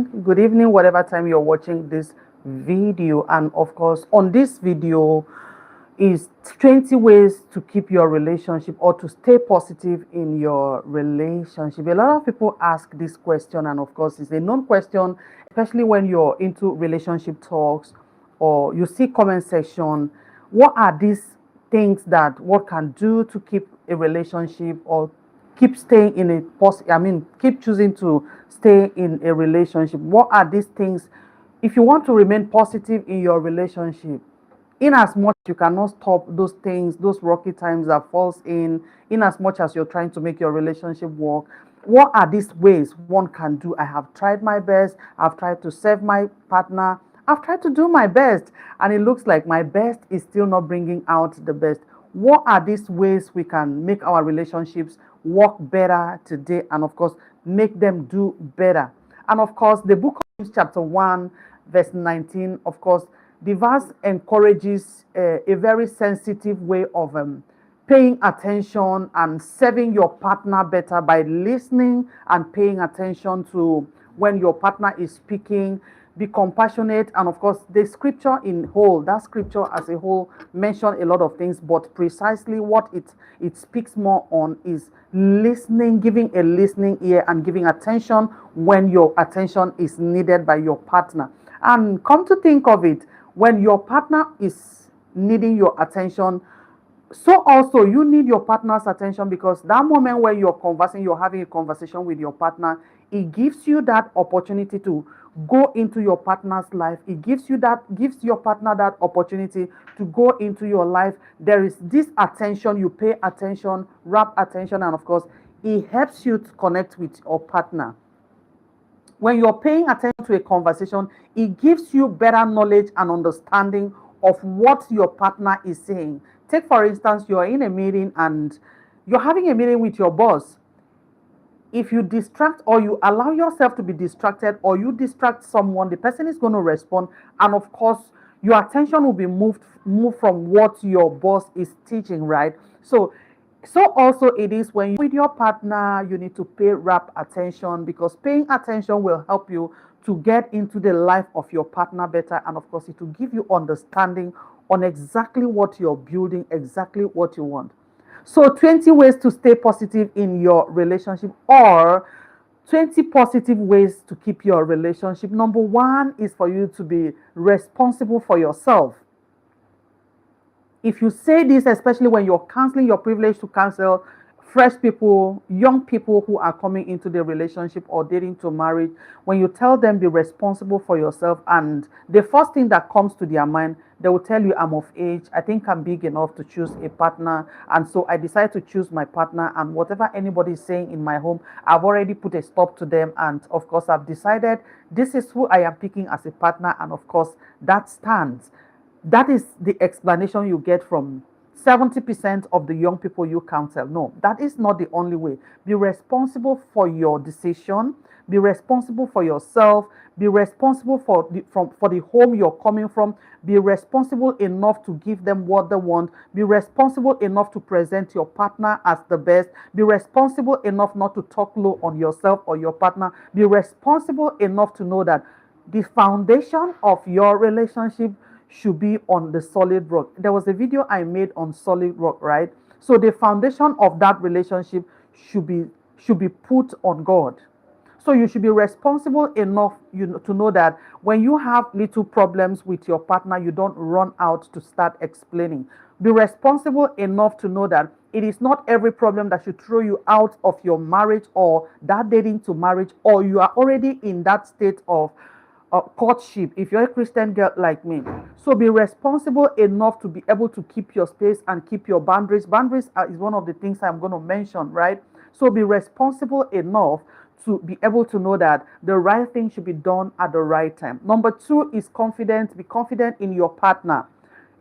morning, good evening, whatever time you're watching this video. And of course, on this video is 20 ways to keep your relationship or to stay positive in your relationship. A lot of people ask this question, and of course, it's a known question, especially when you're into relationship talks or you see comment section. What are these things that one can do to keep a relationship or keep staying in a keep choosing to stay in a relationship? What are these things if you want to remain positive in your relationship? In as much you cannot stop those things, those rocky times that falls in as much as you're trying to make your relationship work, what are these ways one can do? I have tried my best, I've tried to serve my partner, I've tried to do my best, and it looks like my best is still not bringing out the best. What are these ways we can make our relationships work better today, and of course make them do better? And of course, the book of James chapter 1 verse 19, of course, the verse encourages a very sensitive way of paying attention and serving your partner better by listening and paying attention to when your partner is speaking. Be compassionate. And of course, the scripture in whole, that scripture as a whole mention a lot of things, but precisely what it speaks more on is listening, giving a listening ear and giving attention when your attention is needed by your partner. And come to think of it, when your partner is needing your attention, so also you need your partner's attention, because that moment when you're conversing, you're having a conversation with your partner, it gives you that opportunity to go into your partner's life. It gives your partner that opportunity to go into your life. There is this attention, you pay attention, rapt attention, and of course it helps you to connect with your partner. When you're paying attention to a conversation, it gives you better knowledge and understanding of what your partner is saying. Take, for instance, you're in a meeting and you're having a meeting with your boss. If you distract or you allow yourself to be distracted or you distract someone, the person is going to respond. And of course, your attention will be moved from what your boss is teaching, right? So also it is when you're with your partner, you need to pay rapt attention, because paying attention will help you to get into the life of your partner better. And of course, it will give you understanding on exactly what you're building, exactly what you want. So 20 ways to stay positive in your relationship, or 20 positive ways to keep your relationship. Number one is for you to be responsible for yourself. If you say this, especially when you're counseling, you're privileged to counsel fresh people, young people who are coming into the relationship or dating to marriage, when you tell them be responsible for yourself, and the first thing that comes to their mind, they will tell you, I'm of age, I think I'm big enough to choose a partner, and so I decide to choose my partner, and whatever anybody is saying in my home, I've already put a stop to them, and of course I've decided this is who I am picking as a partner, and of course that stands. That is the explanation you get from 70% of the young people you counsel. No, that is not the only way. Be responsible for your decision. Be responsible for yourself. Be responsible for the home you're coming from. Be responsible enough to give them what they want. Be responsible enough to present your partner as the best. Be responsible enough not to talk low on yourself or your partner. Be responsible enough to know that the foundation of your relationship should be on the solid rock. There was a video I made on solid rock, right? So the foundation of that relationship should be put on God. So you should be responsible enough to know that when you have little problems with your partner, you don't run out to start explaining. Be responsible enough to know that it is not every problem that should throw you out of your marriage or that dating to marriage, or you are already in that state of courtship if you're a Christian girl like me. So be responsible enough to be able to keep your space and keep your boundaries. Boundaries is one of the things I'm going to mention, right? So be responsible enough to be able to know that the right thing should be done at the right time. Number two is confidence. Be confident in your partner.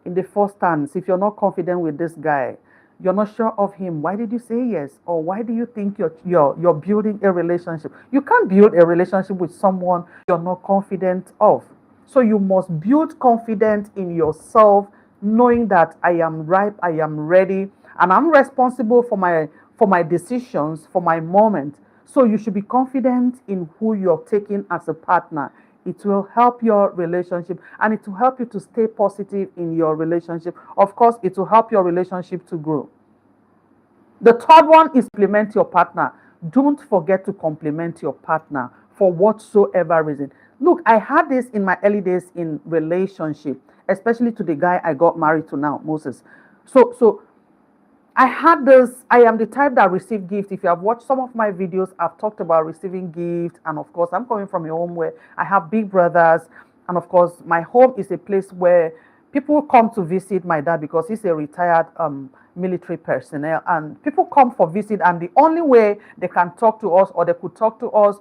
In the first stance, if you're not confident with this guy, you're not sure of him, why did you say yes? Or why do you think you're building a relationship? You can't build a relationship with someone you're not confident of. So you must build confidence in yourself, knowing that I am ripe, I am ready, and I'm responsible for my decisions, for my moment. So you should be confident in who you're taking as a partner. It will help your relationship, and it will help you to stay positive in your relationship. Of course, it will help your relationship to grow. The third one is compliment your partner. Don't forget to compliment your partner for whatsoever reason. Look, I had this in my early days in relationship, especially to the guy I got married to now, Moses. So I had this. I am the type that receive gifts. If you have watched some of my videos, I've talked about receiving gifts. And of course, I'm coming from a home where I have big brothers. And of course, my home is a place where people come to visit my dad because he's a retired military personnel. And people come for visit. And the only way they can talk to us or they could talk to us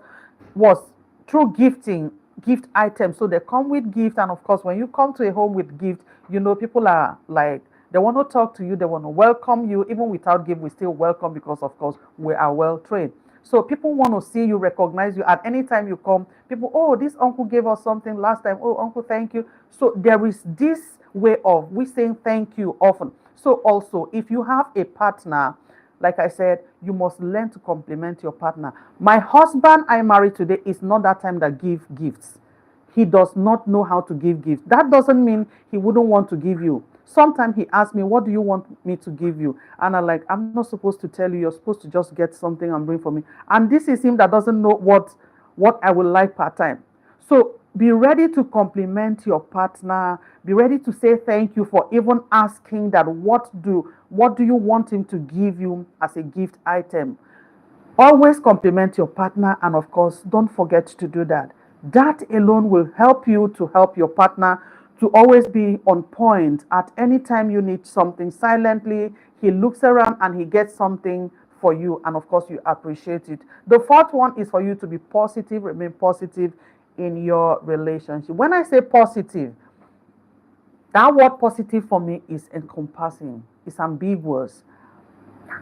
was through gifting, gift items. So they come with gift. And of course, when you come to a home with gift, people are like, they want to talk to you. They want to welcome you. Even without gift, we still welcome because, of course, we are well trained. So people want to see you, recognize you. At any time you come, people, oh, this uncle gave us something last time. Oh, uncle, thank you. So there is this way of we saying thank you often. So also, if you have a partner, like I said, you must learn to compliment your partner. My husband I married today is not that time that give gifts. He does not know how to give gifts. That doesn't mean he wouldn't want to give you. Sometimes he asks me, what do you want me to give you? And I'm like, I'm not supposed to tell you. You're supposed to just get something and bring for me. And this is him that doesn't know what I would like part time. So be ready to compliment your partner. Be ready to say thank you for even asking that what do you want him to give you as a gift item. Always compliment your partner, and of course, don't forget to do that. That alone will help you to help your partner to always be on point. At any time you need something silently, he looks around and he gets something for you, and of course, you appreciate it. The fourth one is for you to be positive, remain positive in your relationship. When I say positive, that word positive for me is encompassing, it's ambiguous.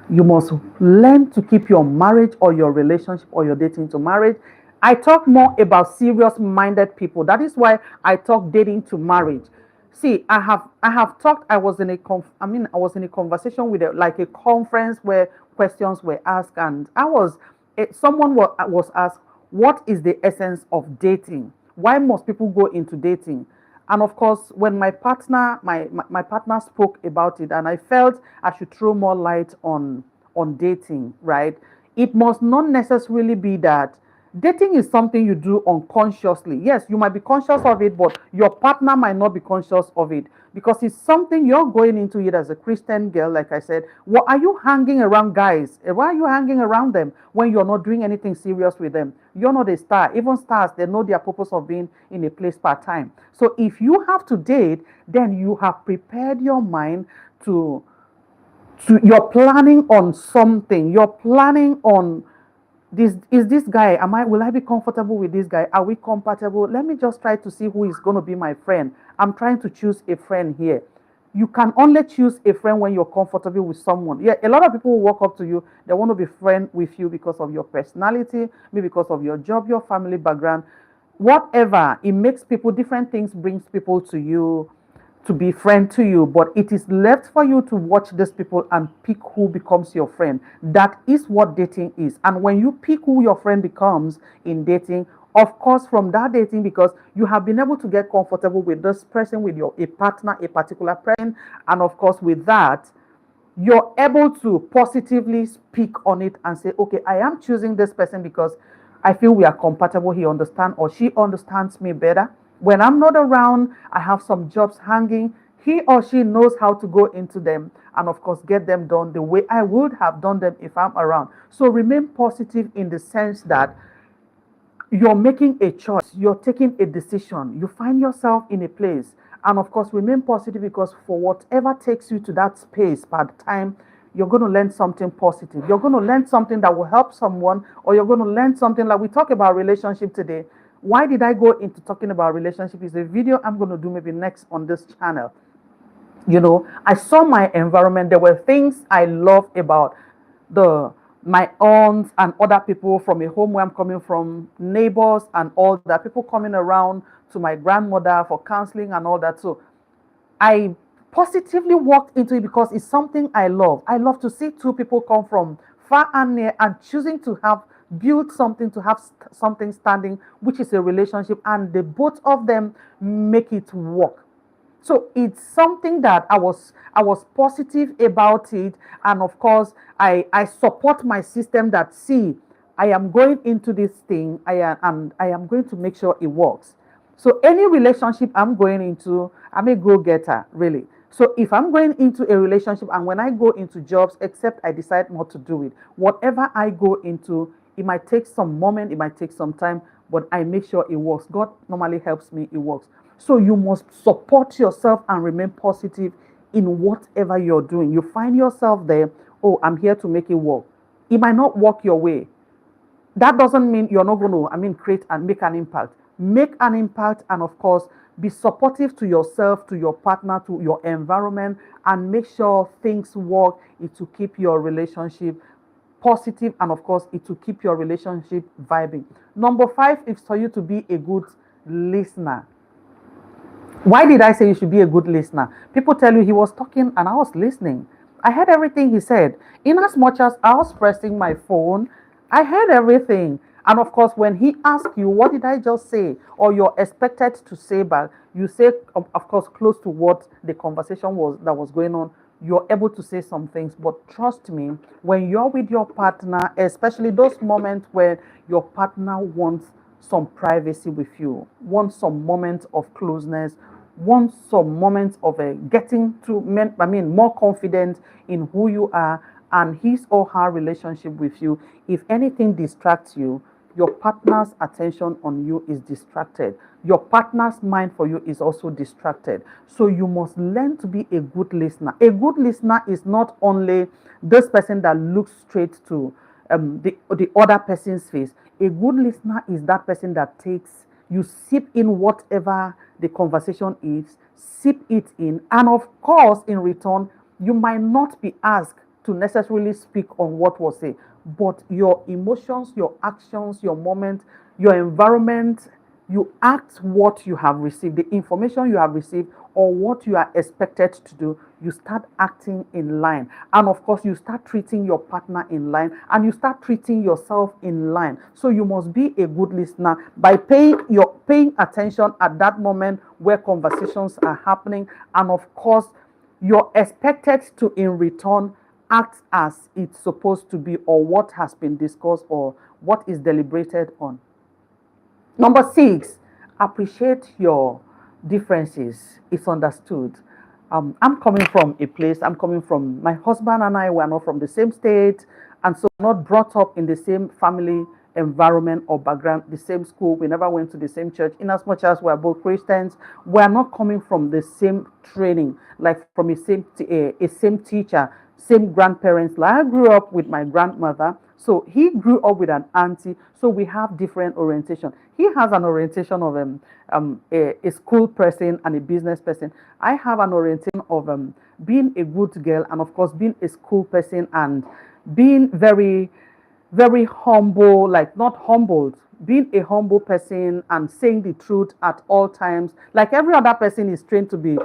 You must learn to keep your marriage or your relationship or your dating to marriage. I talk more about serious minded people. That is why I talk dating to marriage. See, I have talked. I was in a conversation with like a conference where questions were asked, and someone was asked, what is the essence of dating? Why must people go into dating? And of course, when my partner spoke about it, and I felt I should throw more light on dating, right? It must not necessarily be that dating is something you do unconsciously. Yes, you might be conscious of it, but your partner might not be conscious of it because it's something you're going into it as a Christian girl. Like I said, what are you hanging around guys? Why are you hanging around them when you're not doing anything serious with them? You're not a star. Even stars, they know their purpose of being in a place part time. So if you have to date, then you have prepared your mind to you're planning on something. You're planning on this guy. Will I be comfortable with this guy? Are we compatible? Let me just try to see who is going to be my friend. I'm trying to choose a friend here. You can only choose a friend when you're comfortable with someone. Yeah, a lot of people will walk up to you. They want to be friend with you because of your personality, maybe because of your job, your family background, whatever. It makes people different things brings people to you to be friend to you, but it is left for you to watch these people and pick who becomes your friend. That is what dating is. And when you pick who your friend becomes in dating, of course, from that dating, because you have been able to get comfortable with this person, with a partner, a particular person, and of course, with that, you're able to positively speak on it and say, okay, I am choosing this person because I feel we are compatible. He understands or she understands me better. When I'm not around, I have some jobs hanging. He or she knows how to go into them and, of course, get them done the way I would have done them if I'm around. So remain positive in the sense that you're making a choice, you're taking a decision, you find yourself in a place. And of course, remain positive because for whatever takes you to that space by the time, you're going to learn something positive. You're going to learn something that will help someone, or you're going to learn something like we talk about relationship today. Why did I go into talking about relationship? Is a video I'm going to do maybe next on this channel. I saw my environment. There were things I loved about my aunts and other people from a home where I'm coming from, neighbors and all that, people coming around to my grandmother for counseling and all that. So I positively walked into it because it's something I love. I love to see two people come from far and near and choosing to have build something, to have something standing, which is a relationship, and the both of them make it work. So it's something that I was positive about it, and of course I support my system that, see, I am going into this thing, I am going to make sure it works. So any relationship I'm going into, I'm a go-getter, really. So if I'm going into a relationship, and when I go into jobs, except I decide not to do it, whatever I go into, it might take some moment, it might take some time, but I make sure it works. God normally helps me, it works. So you must support yourself and remain positive in whatever you're doing. You find yourself there, oh, I'm here to make it work. It might not work your way. That doesn't mean you're not going to, create and make an impact. Make an impact, and of course, be supportive to yourself, to your partner, to your environment, and make sure things work. It will keep your relationship positive, and of course, it will keep your relationship vibing. Number 5 is for you to be a good listener. Why did I say you should be a good listener? People tell you he was talking and I was listening. I heard everything he said. In as much as I was pressing my phone, I heard everything. And of course, when he asks you, what did I just say? Or you're expected to say back, you say, of course, close to what the conversation was that was going on. You're able to say some things. But trust me, when you're with your partner, especially those moments where your partner wants some privacy with you, wants some moments of closeness, wants some moments of getting to, more confident in who you are and his or her relationship with you. If anything distracts you, your partner's attention on you is distracted. Your partner's mind for you is also distracted. So you must learn to be a good listener. A good listener is not only this person that looks straight to the other person's face. A good listener is that person that takes, you sip in whatever the conversation is, sip it in, and of course, in return, you might not be asked to necessarily speak on what was said, but your emotions, your actions, your moment, your environment, you act what you have received, the information you have received, or what you are expected to do, you start acting in line. And of course, you start treating your partner in line, and you start treating yourself in line. So you must be a good listener by paying attention at that moment where conversations are happening. And of course, you're expected to, in return, act as it's supposed to be, or what has been discussed, or what is deliberated on. Number 6, appreciate your differences. It's understood. I'm coming from a place, my husband and I were not from the same state, and so not brought up in the same family environment or background, the same school. We never went to the same church. In as much as we're both Christians, we're not coming from the same training, like from a same teacher, same grandparents. Like I grew up with my grandmother, so he grew up with an auntie. So we have different orientation. He has an orientation of a school person and a business person. I have an orientation of being a good girl, and of course being a school person, and being very, very humble, like not humbled, being a humble person and saying the truth at all times. Like every other person is trained to be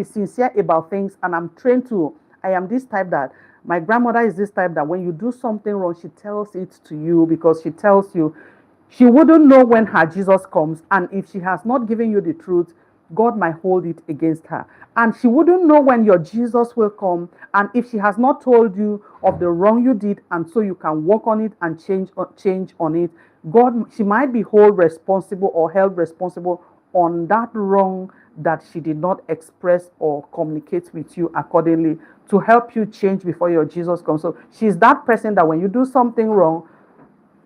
sincere about things, and I am this type that my grandmother is this type that when you do something wrong, she tells it to you, because she tells you she wouldn't know when her Jesus comes, and if she has not given you the truth, God might hold it against her. And she wouldn't know when your Jesus will come, and if she has not told you of the wrong you did, and so you can work on it and change on it, she might be held responsible on that wrong that she did not express or communicate with you accordingly, to help you change before your Jesus comes. So she's that person that when you do something wrong,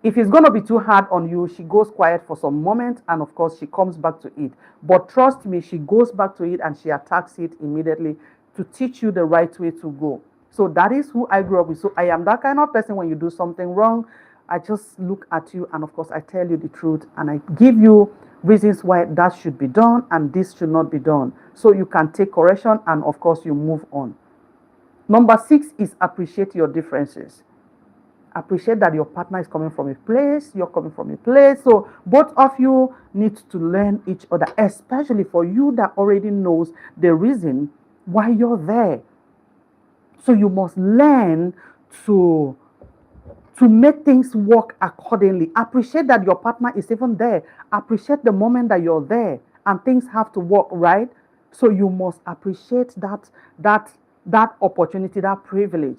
if it's going to be too hard on you, she goes quiet for some moment, and of course she comes back to it. But trust me, she goes back to it and she attacks it immediately to teach you the right way to go. So that is who I grew up with. So I am that kind of person. When you do something wrong, I just look at you, and of course I tell you the truth, and I give you reasons why that should be done and this should not be done, so you can take correction, and of course you move on. Number 6 is appreciate your differences. Appreciate that your partner is coming from a place, you're coming from a place. So both of you need to learn each other, especially for you that already knows the reason why you're there. So you must learn to to make things work accordingly. Appreciate that your partner is even there. Appreciate the moment that you're there and things have to work, right? So you must appreciate that that opportunity, that privilege.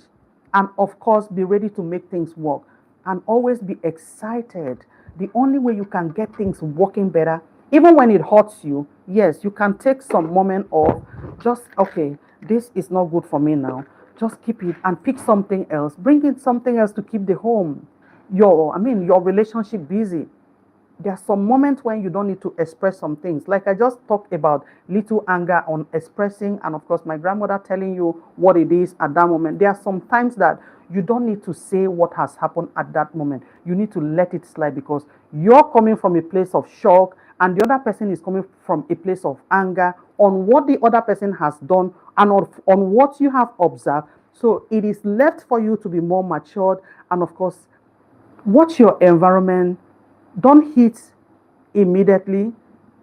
And of course, be ready to make things work and always be excited. The only way you can get things working better, even when it hurts you, yes, you can take some moment of just, okay, this is not good for me now. Just keep it and pick something else. Bring in something else to keep the home, your relationship busy. There are some moments when you don't need to express some things. Like I just talked about little anger on expressing, and of course, my grandmother telling you what it is at that moment. There are some times that you don't need to say what has happened at that moment. You need to let it slide because you're coming from a place of shock, and the other person is coming from a place of anger on what the other person has done and on what you have observed. So it is left for you to be more matured and, of course, watch your environment. Don't hit immediately.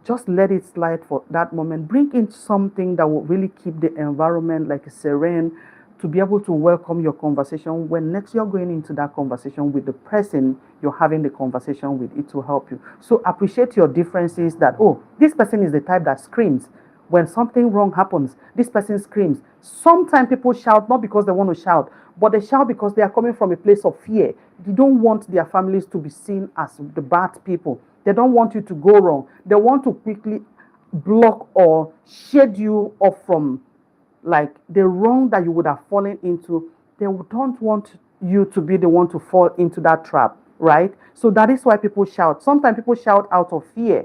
Just let it slide for that moment. Bring in something that will really keep the environment like serene to be able to welcome your conversation when next you're going into that conversation with the person you're having the conversation with. It will help you. So appreciate your differences that, oh, this person is the type that screams. When something wrong happens, this person screams. Sometimes people shout not because they want to shout, but they shout because they are coming from a place of fear. They don't want their families to be seen as the bad people. They don't want you to go wrong. They want to quickly block or shed you off from like the wrong that you would have fallen into. They don't want you to be the one to fall into that trap, right? So that is why people shout. Sometimes people shout out of fear.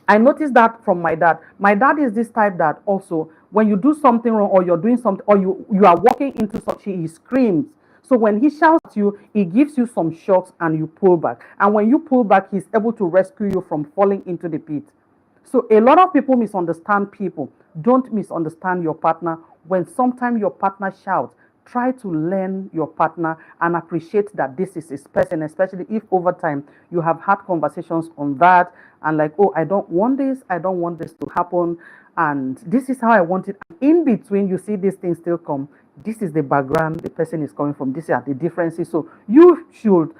I noticed that from my dad. My dad is this type that also, when you do something wrong or you're doing something or you are walking into something, he screams. So when he shouts at you, he gives you some shocks and you pull back. And when you pull back, he's able to rescue you from falling into the pit. So a lot of people misunderstand people. Don't misunderstand your partner. When sometimes your partner shouts, try to learn your partner and appreciate that this is his person, especially if over time you have had conversations on that and like, oh, I don't want this to happen, and this is how I want it. In between, you see these things still come. This is the background the person is coming from. These are the differences. So you should,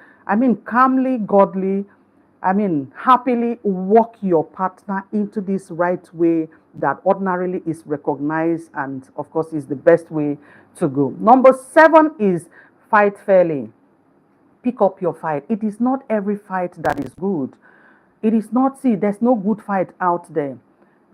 calmly, godly, happily walk your partner into this right way that ordinarily is recognized and, of course, is the best way to go. Number 7 is fight fairly. Pick up your fight. It is not every fight that is good. It is not, see, there's no good fight out there.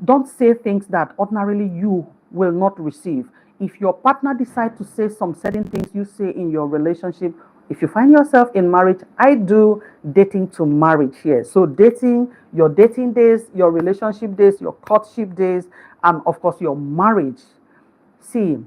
Don't say things that ordinarily you will not receive. If your partner decides to say some certain things you say in your relationship, if you find yourself in marriage, I do dating to marriage here. So dating, your dating days, your relationship days, your courtship days, and of course your marriage. See,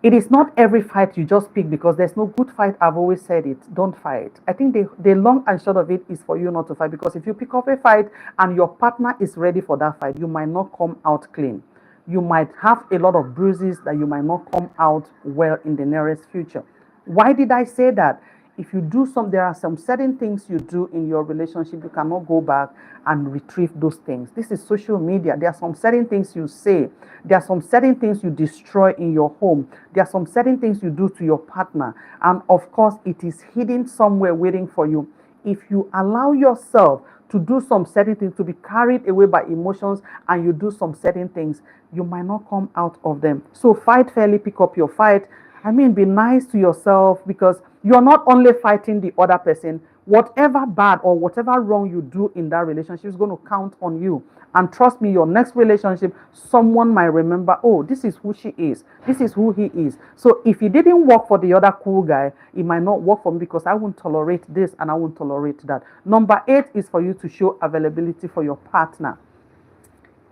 it is not every fight you just pick because there's no good fight. I've always said it. Don't fight. I think the long and short of it is for you not to fight, because if you pick up a fight and your partner is ready for that fight, you might not come out clean. You might have a lot of bruises that you might not come out well in the nearest future. Why did I say that? If you do there are some certain things you do in your relationship, you cannot go back and retrieve those things. This is social media. There are some certain things you say. There are some certain things you destroy in your home. There are some certain things you do to your partner. And of course, it is hidden somewhere waiting for you. If you allow yourself to do some certain things, to be carried away by emotions, and you do some certain things, you might not come out of them. So fight fairly, pick up your fight. Be nice to yourself, because you're not only fighting the other person. Whatever bad or whatever wrong you do in that relationship is going to count on you. And trust me, your next relationship, someone might remember, oh, this is who she is. This is who he is. So if it didn't work for the other cool guy, it might not work for me, because I won't tolerate this and I won't tolerate that. Number 8 is for you to show availability for your partner.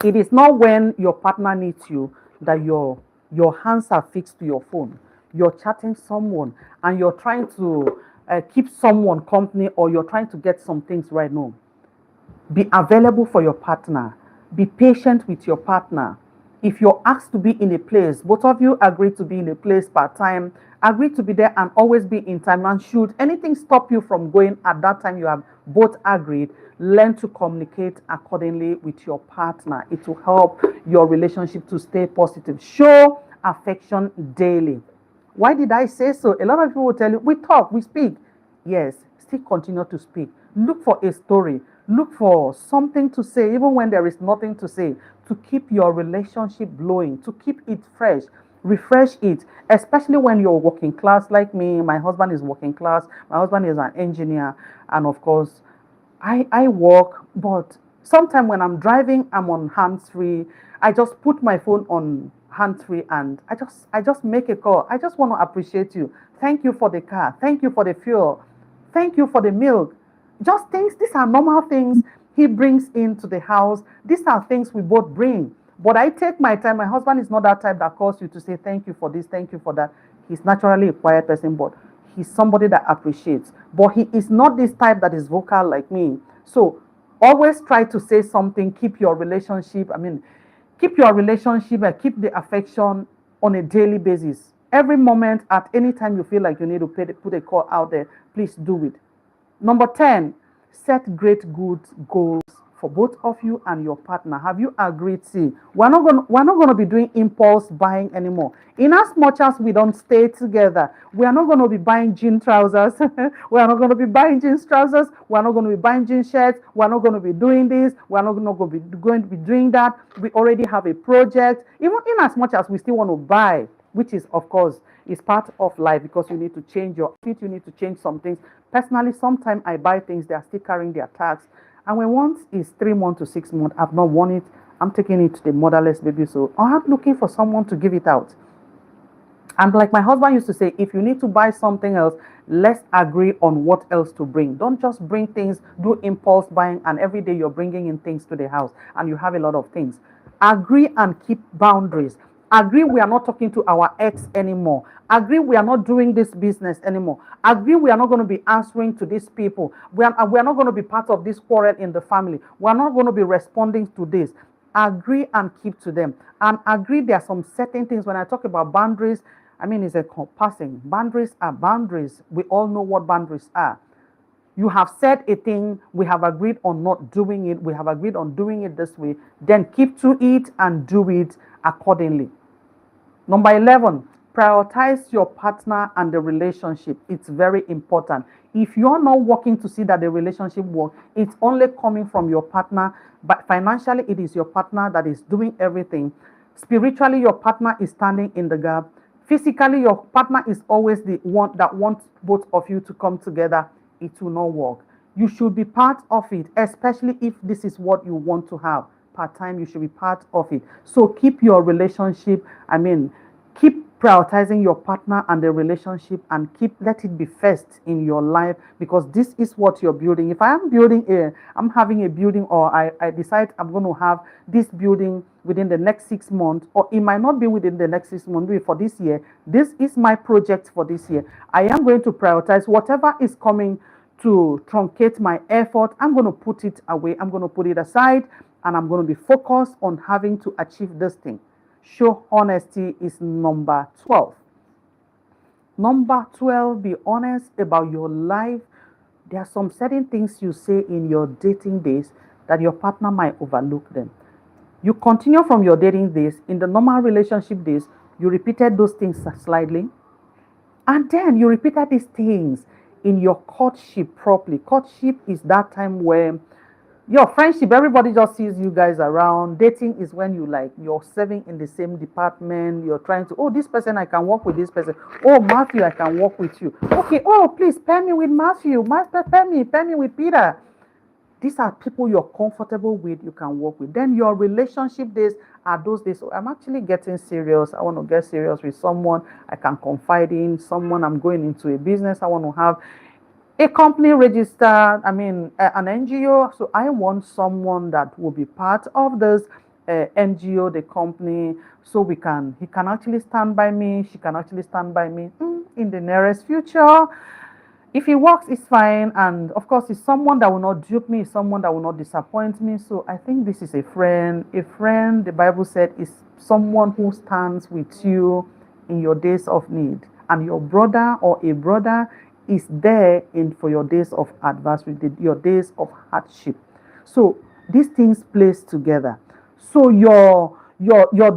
It is not when your partner needs you that your hands are fixed to your phone. You're chatting someone and you're trying to keep someone company, or you're trying to get some things right now. Be available for your partner. Be patient with your partner. If you're asked to be in a place, both of you agree to be in a place part time, agree to be there and always be in time. And should anything stop you from going at that time you have both agreed, learn to communicate accordingly with your partner. It will help your relationship to stay positive. Show affection daily. Why did I say so? A lot of people will tell you, we talk, we speak. Yes, still continue to speak. Look for a story. Look for something to say, even when there is nothing to say, to keep your relationship blowing, to keep it fresh, refresh it, especially when you're working class like me. My husband is working class. My husband is an engineer. And of course, I work, but sometimes when I'm driving, I'm on hands free. I just put my phone on hands free and I just make a call. I just want to appreciate you. Thank you for the car. Thank you for the fuel. Thank you for the milk. Just things, these are normal things he brings into the house. These are things we both bring. But I take my time. My husband is not that type that calls you to say thank you for this, thank you for that. He's naturally a quiet person, but he's somebody that appreciates. But he is not this type that is vocal like me. So always try to say something, keep your relationship. Keep your relationship and keep the affection on a daily basis. Every moment, at any time you feel like you need to put a call out there, please do it. Number 10, set great good goals for both of you and your partner. Have you agreed? See, we're not going to be doing impulse buying anymore. In as much as we don't stay together, we are not going to be buying jean trousers. We are not going to be buying jeans trousers. We are not going to be buying jean shirts. We are not going to be doing this. We are not going to be doing that. We already have a project. Even in as much as we still want to buy, which is of course is part of life, because you need to change your fit, you need to change some things. Personally, sometimes I buy things, they are still carrying their tax, and when once is 3 months to 6 months, I've not worn it, I'm taking it to the motherless baby, so I'm looking for someone to give it out. And like my husband used to say, if you need to buy something else, let's agree on what else to bring. Don't just bring things, do impulse buying, and every day you're bringing in things to the house and you have a lot of things. Agree and keep boundaries. Agree we are not talking to our ex anymore. Agree we are not doing this business anymore. Agree we are not going to be answering to these people. We are not going to be part of this quarrel in the family. We are not going to be responding to this. Agree and keep to them. And agree there are some certain things. When I talk about boundaries, it's a passing. Boundaries are boundaries. We all know what boundaries are. You have said a thing, we have agreed on not doing it, we have agreed on doing it this way, then keep to it and do it accordingly. Number 11, prioritize your partner and the relationship. It's very important. If you're not working to see that the relationship works, it's only coming from your partner, but financially it is your partner that is doing everything. Spiritually, your partner is standing in the gap. Physically, your partner is always the one that wants both of you to come together. It will not work. You should be part of it, especially if this is what you want to have. Part-time, you should be part of it. So keep your relationship, keep prioritizing your partner and the relationship, and let it be first in your life, because this is what you're building. If I'm having a building, or I decide I'm going to have this building within the next 6 months, or it might not be within the next 6 months, maybe for this year. This is my project for this year. I am going to prioritize whatever is coming to truncate my effort. I'm going to put it away. I'm going to put it aside, and I'm going to be focused on having to achieve this thing. Show honesty is number 12. Number 12, be honest about your life. There are some certain things you say in your dating days that your partner might overlook them. You continue from your dating days. In the normal relationship days, you repeated those things slightly. And then you repeated these things in your courtship properly. Courtship is that time where your friendship, everybody just sees you guys around. Dating is when you're serving in the same department. You're trying to, this person, I can work with this person. Oh, Matthew, I can work with you. Okay, please pair me with Matthew. Pair me with Peter. These are people you're comfortable with, you can work with. Then your relationship days are those days. So I'm actually getting serious. I want to get serious with someone I can confide in, someone I'm going into a business. I want to have a company registered, an NGO. So I want someone that will be part of this NGO, the company, so he can actually stand by me, she can actually stand by me in the nearest future. If it works, it's fine. And of course, it's someone that will not dupe me, someone that will not disappoint me. So I think this is a friend. A friend, the Bible said, is someone who stands with you in your days of need. And your brother or a brother is there for your days of adversity, your days of hardship. So these things place together. So your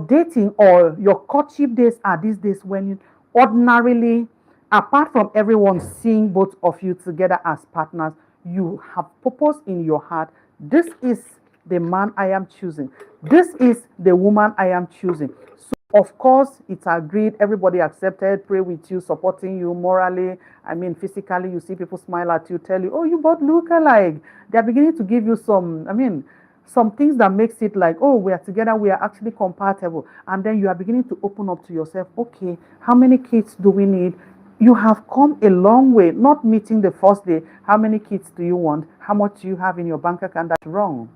dating or your courtship days are these days when Ordinarily, apart from everyone seeing both of you together as partners, you have purpose in your heart. This is the man I am choosing. This is the woman I am choosing. So, of course, it's agreed. Everybody accepted, pray with you, supporting you morally. I mean, physically, you see people smile at you, tell you, oh, you both look alike. They're beginning to give you some things that makes it like, oh, we are together, we are actually compatible. And then you are beginning to open up to yourself. Okay, how many kids do we need? You have come a long way, not meeting the first day. How many kids do you want? How much do you have in your bank account? That's wrong.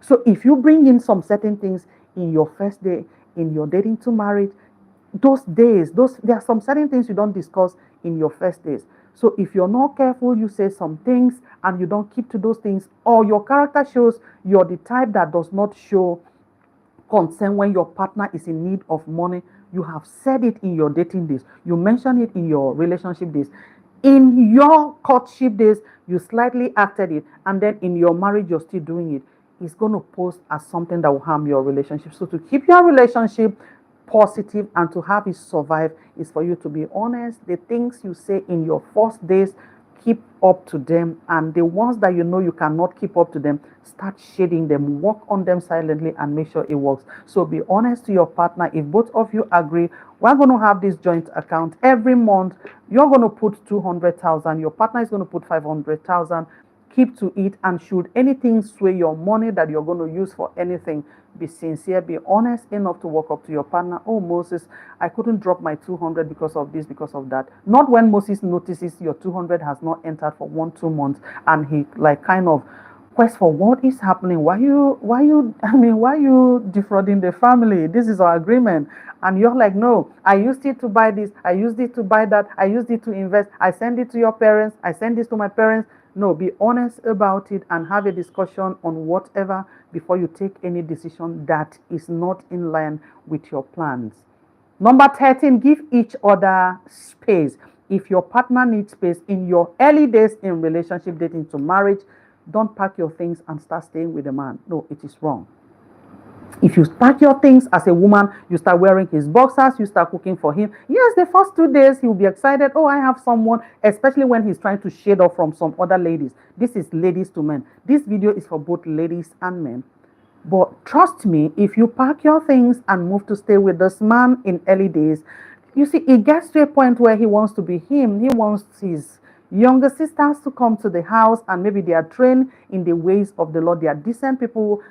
So if you bring in some certain things in your first day, in your dating to marriage, those days, there are some certain things you don't discuss in your first days. So if you're not careful, you say some things and you don't keep to those things, or your character shows you're the type that does not show concern when your partner is in need of money. You have said it in your dating days, you mention it in your relationship days, in your courtship days, you slightly acted it, and then in your marriage, you're still doing it. It's going to pose as something that will harm your relationship. So, to keep your relationship positive and to have it survive is for you to be honest. The things you say in your first days, keep up to them, and the ones that you know you cannot keep up to them, start shading them, work on them silently, and make sure it works. So be honest to your partner. If both of you agree, we're going to have this joint account every month, you're going to put 200,000, your partner is going to put 500,000. Keep to it, and should anything sway your money that you're going to use for anything, be sincere, be honest enough to walk up to your partner. Oh, Moses, I couldn't drop my 200 because of this, because of that. Not when Moses notices your 200 has not entered for 1-2 months, and he like kind of quest for what is happening. Why you defrauding the family? This is our agreement. And you're like, no, I used it to buy this, I used it to buy that, I used it to invest, I send it to your parents, I send this to my parents. No, be honest about it and have a discussion on whatever before you take any decision that is not in line with your plans. Number 13, give each other space. If your partner needs space in your early days in relationship, dating to marriage, don't pack your things and start staying with a man. No, it is wrong. If you pack your things as a woman, you start wearing his boxers, you start cooking for him. Yes, the first 2 days he'll be excited. Oh, I have someone, especially when he's trying to shade off from some other ladies. This is ladies to men. This video is for both ladies and men. But trust me, if you pack your things and move to stay with this man in early days, you see, it gets to a point where he wants to be him. He wants his younger sisters to come to the house, and maybe they are trained in the ways of the Lord. They are decent people.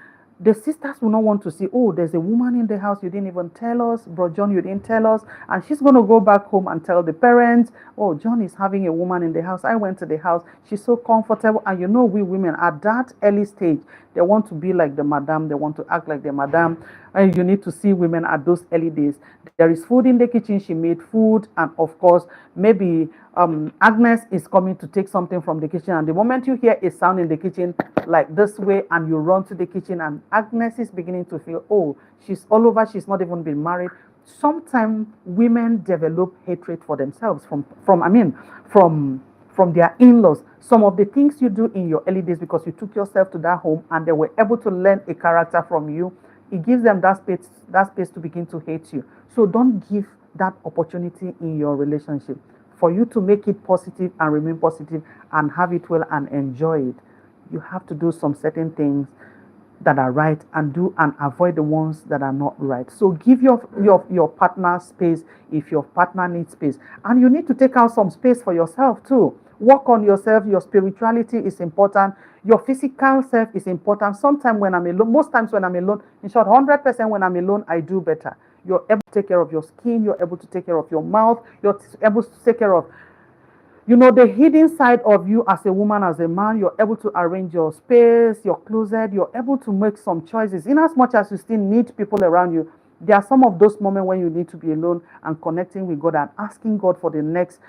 The sisters will not want to see, oh, there's a woman in the house, you didn't even tell us, bro John, you didn't tell us. And she's going to go back home and tell the parents, oh, John is having a woman in the house. I went to the house, she's so comfortable. And you know, we women at that early stage, they want to be like the madam, they want to act like the madam. And you need to see women at those early days. There is food in the kitchen, she made food, and of course, maybe Agnes is coming to take something from the kitchen, and the moment you hear a sound in the kitchen like this way, and you run to the kitchen, and Agnes is beginning to feel, oh, she's all over, she's not even been married. Sometimes women develop hatred for themselves from their in-laws. Some of the things you do in your early days, because you took yourself to that home and they were able to learn a character from you, it gives them that space to begin to hate you. So don't give that opportunity in your relationship. For you to make it positive and remain positive and have it well and enjoy it, you have to do some certain things that are right, and do and avoid the ones that are not right. So give your partner space if your partner needs space. And you need to take out some space for yourself too. Work on yourself. Your spirituality is important. Your physical self is important. Sometimes when I'm alone, most times when I'm alone, in short, 100% when I'm alone, I do better. You're able to take care of your skin. You're able to take care of your mouth. You're able to take care of, the hidden side of you as a woman, as a man. You're able to arrange your space, your closet. You're able to make some choices. In as much as you still need people around you, there are some of those moments when you need to be alone and connecting with God and asking God for the next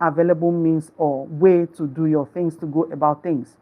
available means or way to do your things, to go about things.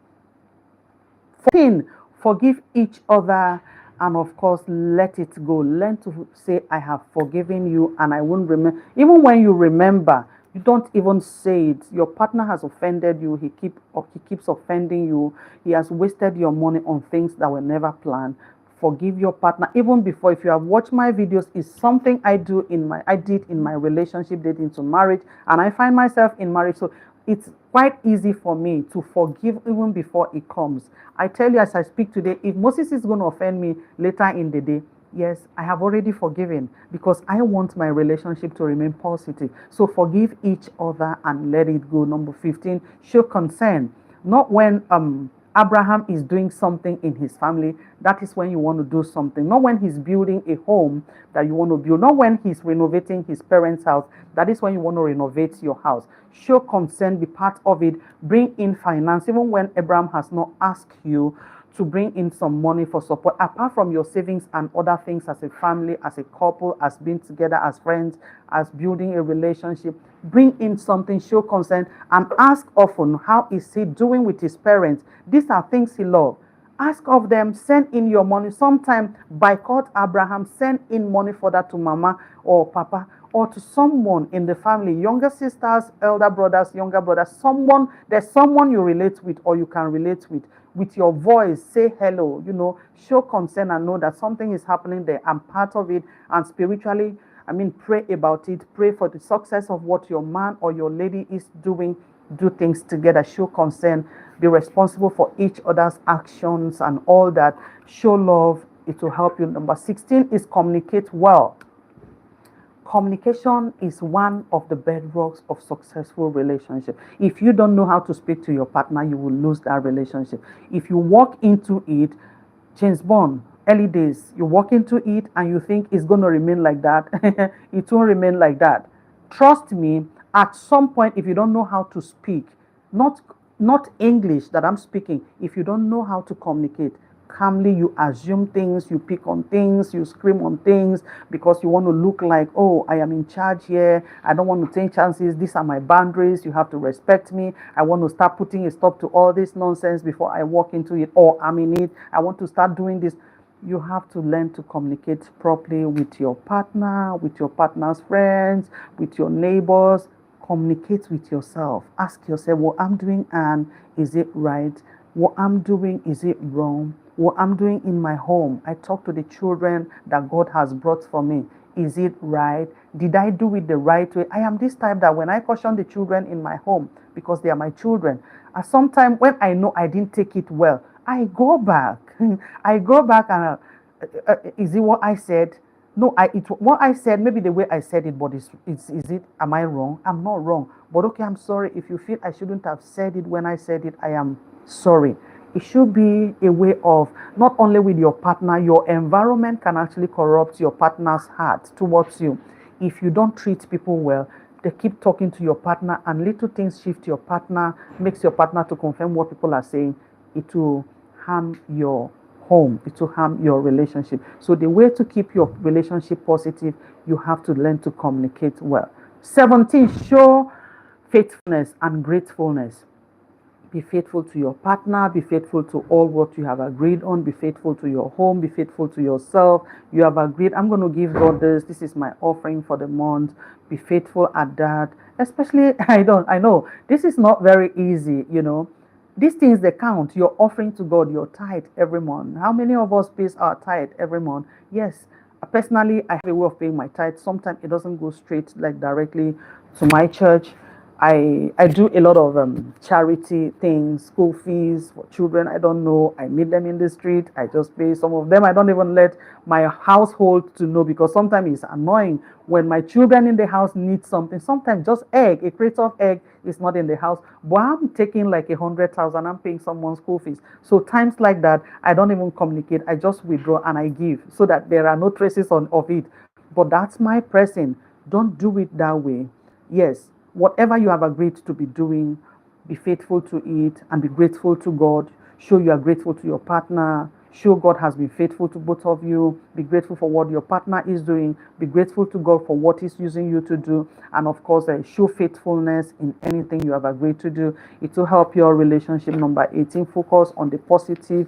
14, forgive each other, and of course, let it go. Learn to say, I have forgiven you, and I won't remember. Even when you remember, you don't even say it. Your partner has offended you. He keeps offending you. He has wasted your money on things that were never planned. forgive your partner even before. If you have watched my videos, it's something I did in my relationship dating to marriage, and I find myself in marriage, so it's quite easy for me to forgive even before it comes. I tell you, as I speak today, if Moses is going to offend me later in the day, yes, I have already forgiven, because I want my relationship to remain positive. So forgive each other and let it go. Number 15, show concern. Not when Abraham is doing something in his family, that is when you want to do something. Not when he's building a home that you want to build. Not when he's renovating his parents' house, that is when you want to renovate your house. Show concern, be part of it, bring in finance, even when Abraham has not asked you to bring in some money for support, apart from your savings and other things as a family, as a couple, as being together, as friends, as building a relationship. Bring in something, show concern, and ask often, how is he doing with his parents? These are things he loves. Ask of them, send in your money. Sometimes boycott Abraham, send in money for that to mama or papa, or to someone in the family, younger sisters, elder brothers, younger brothers, there's someone you relate with or you can relate with your voice, say hello, show concern and know that something is happening there. I'm part of it. And spiritually, pray about it. Pray for the success of what your man or your lady is doing. Do things together. Show concern. Be responsible for each other's actions and all that. Show love. It will help you. Number 16 is communicate well. Communication is one of the bedrocks of successful relationship. If you don't know how to speak to your partner, you will lose that relationship. If you walk into it, James Bond, early days, you walk into it and you think it's going to remain like that. It won't remain like that. Trust me, at some point, if you don't know how to speak, not English that I'm speaking, if you don't know how to communicate, calmly you assume things, you pick on things, you scream on things because you want to look like, oh, I am in charge here, I don't want to take chances, these are my boundaries, you have to respect me, I want to start putting a stop to all this nonsense before I walk into it, or I'm in it, I want to start doing this. You have to learn to communicate properly with your partner, with your partner's friends, with your neighbors. Communicate with yourself. Ask yourself, what I'm doing, and is it right? What I'm doing, is it wrong? What I'm doing in my home, I talk to the children that God has brought for me. Is it right? Did I do it the right way? I am this type that when I caution the children in my home, because they are my children, sometimes when I know I didn't take it well, I go back. I go back and is it what I said? No, what I said, maybe the way I said it, but is it, am I wrong? I'm not wrong. But okay, I'm sorry. If you feel I shouldn't have said it when I said it, I am sorry. It should be a way of, not only with your partner, your environment can actually corrupt your partner's heart towards you. If you don't treat people well, they keep talking to your partner and little things shift your partner, makes your partner to confirm what people are saying. It will harm your home. It will harm your relationship. So the way to keep your relationship positive, you have to learn to communicate well. 17, show faithfulness and gratefulness. Be faithful to your partner. Be faithful to all what you have agreed on. Be faithful to your home. Be faithful to yourself. You have agreed, I'm going to give God this. This is my offering for the month. Be faithful at that. Especially, I know, this is not very easy, These things, they count. You're offering to God your tithe every month. How many of us pays our tithe every month? Yes. Personally, I have a way of paying my tithe. Sometimes it doesn't go straight, like directly to my church. I do a lot of charity things, school fees for children I don't know. I meet them in the street. I just pay. Some of them I don't even let my household to know, because sometimes it's annoying when my children in the house need something. Sometimes just egg, a crate of egg is not in the house, but I'm taking like 100,000. I'm paying someone's school fees. So times like that, I don't even communicate. I just withdraw and I give, so that there are no traces of it. But that's my pressing. Don't do it that way. Yes. Whatever you have agreed to be doing, be faithful to it and be grateful to God. Show you are grateful to your partner. Show God has been faithful to both of you. Be grateful for what your partner is doing. Be grateful to God for what He's using you to do. And of course, show faithfulness in anything you have agreed to do. It will help your relationship. Number 18, focus on the positive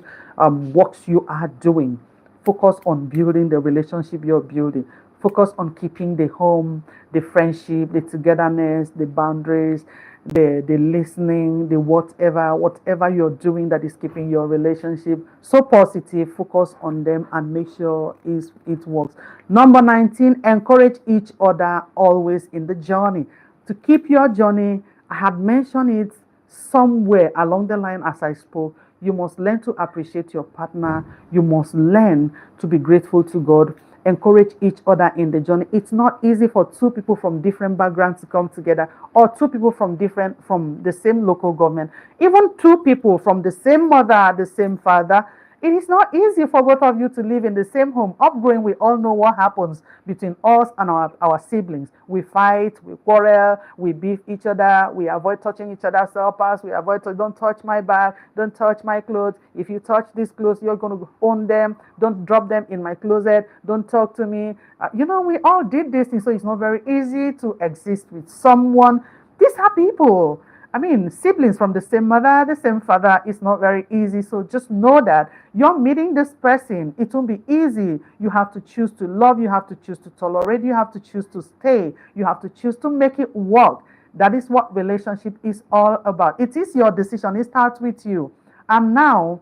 works you are doing. Focus on building the relationship you're building. Focus on keeping the home, the friendship, the togetherness, the boundaries, the listening, the whatever you're doing that is keeping your relationship so positive. Focus on them and make sure it works. Number 19, encourage each other always in the journey. To keep your journey, I had mentioned it somewhere along the line as I spoke. You must learn to appreciate your partner. You must learn to be grateful to God. Encourage each other in the journey. It's not easy for two people from different backgrounds to come together, or two people from the same local government, even two people from the same mother, the same father. It is not easy for both of you to live in the same home. Upgrowing, we all know what happens between us and our siblings. We fight, we quarrel, we beat each other, we avoid touching each other's suppers, we avoid, don't touch my bag, don't touch my clothes. If you touch these clothes, you're going to own them. Don't drop them in my closet. Don't talk to me. We all did this thing, so it's not very easy to exist with someone. These are people. I mean, siblings from the same mother, the same father, it's not very easy. So just know that you're meeting this person. It won't be easy. You have to choose to love. You have to choose to tolerate. You have to choose to stay. You have to choose to make it work. That is what relationship is all about. It is your decision. It starts with you. And now,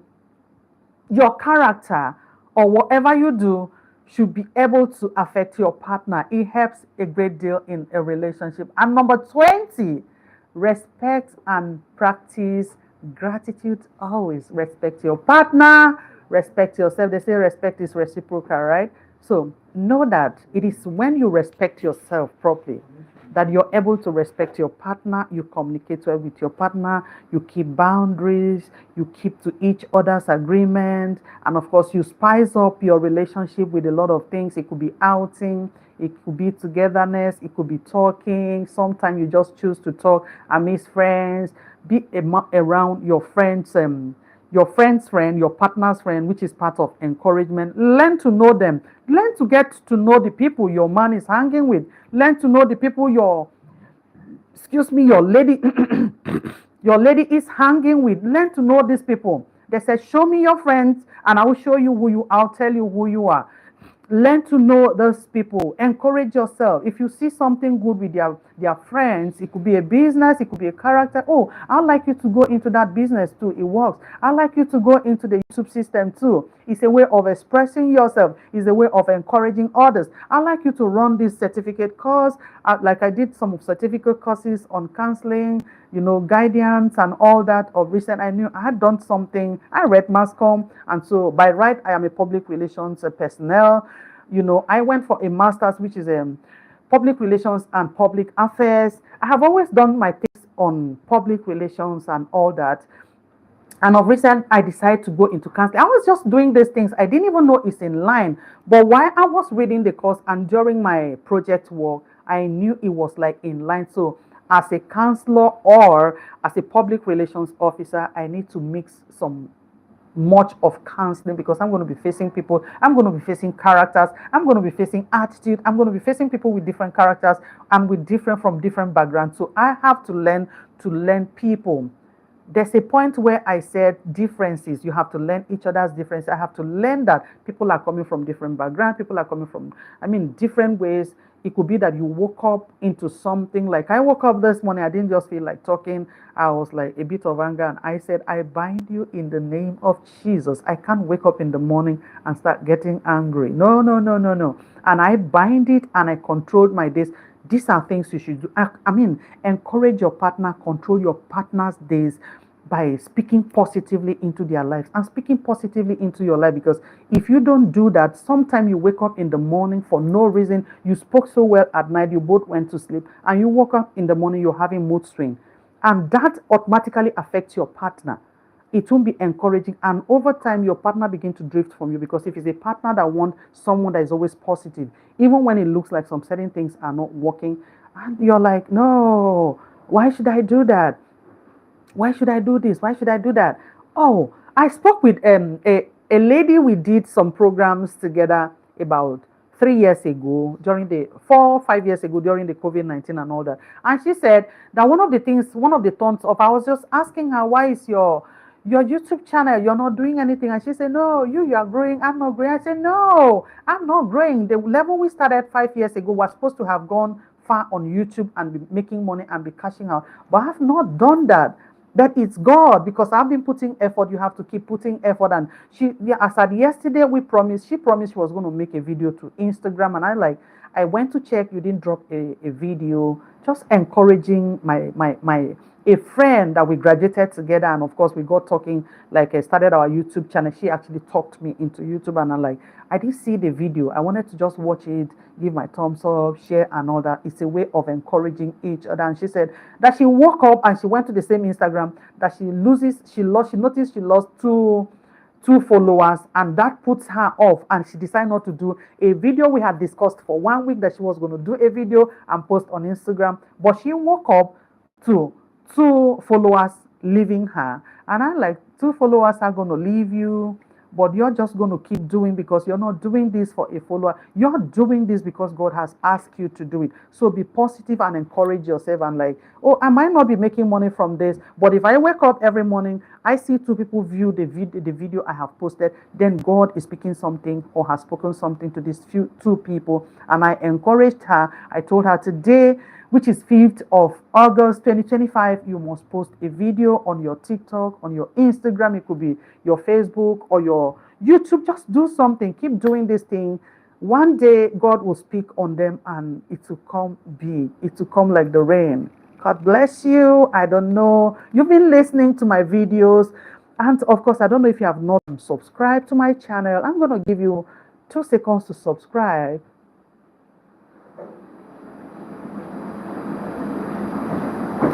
your character or whatever you do should be able to affect your partner. It helps a great deal in a relationship. And number 20, respect and practice gratitude. Always respect your partner, respect yourself. They say respect is reciprocal, right? So know that it is when you respect yourself properly that you're able to respect your partner, you communicate well with your partner, you keep boundaries, you keep to each other's agreement, and of course, you spice up your relationship with a lot of things. It could be outing, it could be togetherness, it could be talking. Sometimes you just choose to talk amidst friends, be around your friend's friend, your partner's friend, which is part of encouragement. Learn to know them. Learn to get to know the people your man is hanging with. Learn to know the people your lady, your lady is hanging with. Learn to know these people. They said, show me your friends and I will show you I'll tell you who you are. Learn to know those people. Encourage yourself. If you see something good with their friends, it could be a business, it could be a character. Oh, I'd like you to go into that business too. It works. I'd like you to go into the YouTube system too. It's a way of expressing yourself. It's a way of encouraging others. I'd like you to run this certificate course. Like I did some certificate courses on counseling, guidance and all that. Of recent, I knew I had done something. I read mass comm, and so by right, I am a public relations personnel. I went for a master's, which is public relations and public affairs. I have always done my things on public relations and all that. And of recent, I decided to go into counseling. I was just doing these things. I didn't even know it's in line. But while I was reading the course and during my project work, I knew it was like in line. So as a counselor or as a public relations officer, I need to mix some much of counseling because I'm going to be facing people. I'm going to be facing characters. I'm going to be facing attitude. I'm going to be facing people with different characters and with different backgrounds. So I have to learn people. There's a point where I said differences. You have to learn each other's differences. I have to learn that people are coming from different backgrounds. People are coming from, different ways. It could be that you woke up into something like I woke up this morning. I didn't just feel like talking. I was like a bit of anger. And I said, I bind you in the name of Jesus. I can't wake up in the morning and start getting angry. No, no, no, no, no. And I bind it and I controlled my days. These are things you should do. Encourage your partner, control your partner's days by speaking positively into their lives and speaking positively into your life. Because if you don't do that, sometime you wake up in the morning for no reason. You spoke so well at night, you both went to sleep, and you woke up in the morning, you're having mood swing. And that automatically affects your partner. It won't be encouraging, and over time your partner begin to drift from you, because if it's a partner that wants someone that is always positive, even when it looks like some certain things are not working, and you're like, no, why should I do that? Why should I do this? Why should I do that? Oh, I spoke with a lady. We did some programs together about 3 years ago, during the 4 or 5 years ago, during the COVID-19 and all that. And she said that one of the thorns of, I was just asking her, why is your YouTube channel, you're not doing anything? And she said, no, you are growing, I'm not growing. I said, no, I'm not growing. The level we started 5 years ago was supposed to have gone far on YouTube and be making money and be cashing out. But I have not done that. That it's God, because I've been putting effort. You have to keep putting effort. And yeah, as at yesterday, she promised she was going to make a video to Instagram. And I went to check, you didn't drop a video, just encouraging a friend that we graduated together. And of course, we got talking, like I started our YouTube channel. She actually talked me into YouTube, and I'm like, I didn't see the video. I wanted to just watch it, give my thumbs up, share, and all that. It's a way of encouraging each other. And she said that she woke up and she went to the same Instagram, that she noticed she lost two followers, and that puts her off, and she decided not to do a video. We had discussed for 1 week that she was going to do a video and post on Instagram, but she woke up to 2 followers leaving her. And I'm like, 2 followers are going to leave you, but you're just going to keep doing, because you're not doing this for a follower. You're doing this because God has asked you to do it. So be positive and encourage yourself. And like, oh, I might not be making money from this, but if I wake up every morning, I see 2 people view the video I have posted, then God is speaking something or has spoken something to these 2 people. And I encouraged her. I told her today, which is 5th of August 2025, you must post a video on your TikTok, on your Instagram. It could be your Facebook or your YouTube. Just do something. Keep doing this thing. One day, God will speak on them, and it will come big. It will come like the rain. God bless you. I don't know. You've been listening to my videos. And of course, I don't know if you have not subscribed to my channel. I'm going to give you 2 seconds to subscribe.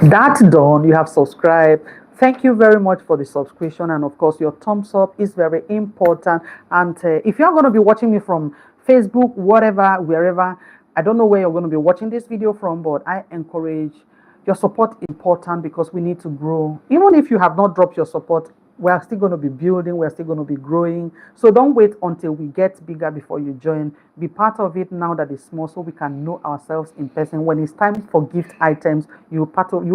That's done. You have subscribed. Thank you very much for the subscription, and of course your thumbs up is very important. And if you're going to be watching me from Facebook, whatever, wherever, I don't know where you're going to be watching this video from, but I encourage your support. Important, because we need to grow. Even if you have not dropped your support, we're still going to be building, we're still going to be growing. So don't wait until we get bigger before you join. Be part of it now that it's small, so we can know ourselves in person. When it's time for gift items, you'll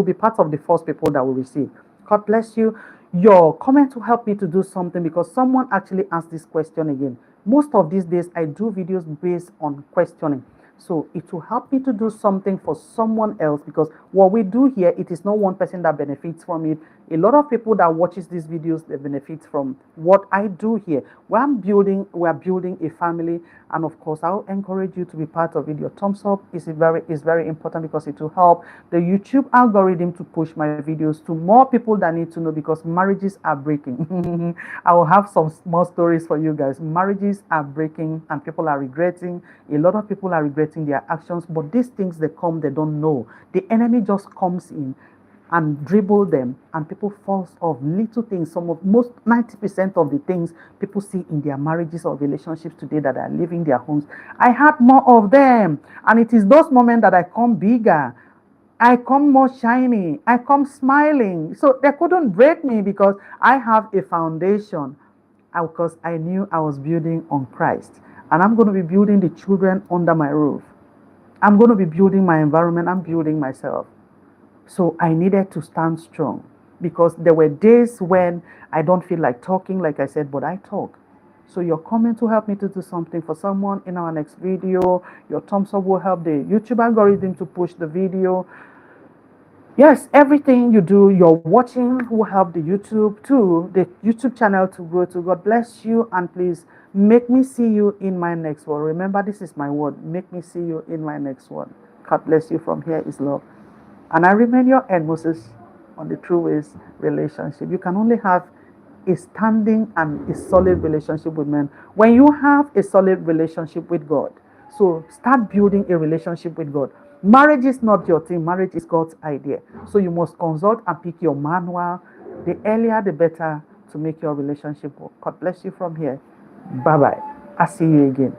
be part of the first people that will receive. God bless you. Your comment will help me to do something, because someone actually asked this question again. Most of these days, I do videos based on questioning. So it will help me to do something for someone else, because what we do here, it is not one person that benefits from it. A lot of people that watches these videos, they benefit from what I do here. We're building a family, and of course, I'll encourage you to be part of it. Your thumbs up is very important, because it will help the YouTube algorithm to push my videos to more people that need to know, because marriages are breaking. I will have some small stories for you guys. Marriages are breaking, and people are regretting. A lot of people are regretting their actions, but these things, they don't know. The enemy just comes in and dribble them, and people fall off little things. Most 90% of the things people see in their marriages or relationships today that are leaving their homes, I had more of them. And it is those moments that I come bigger, I come more shiny, I come smiling. So they couldn't break me, because I have a foundation, because I knew I was building on Christ. And I'm going to be building the children under my roof. I'm going to be building my environment. I'm building myself. So I needed to stand strong, because there were days when I don't feel like talking, like I said, but I talk. So your comment will help me to do something for someone in our next video. Your thumbs up will help the YouTube algorithm to push the video. Yes, everything you do, your watching will help the YouTube channel to grow too. God bless you, and please make me see you in my next one. Remember, this is my word. Make me see you in my next one. God bless you. From here is love. And I remain your end, Moses, on the True Ways relationship. You can only have a standing and a solid relationship with men when you have a solid relationship with God. So start building a relationship with God. Marriage is not your thing. Marriage is God's idea. So you must consult and pick your manual. The earlier, the better, to make your relationship work. God bless you from here. Bye-bye. I'll see you again.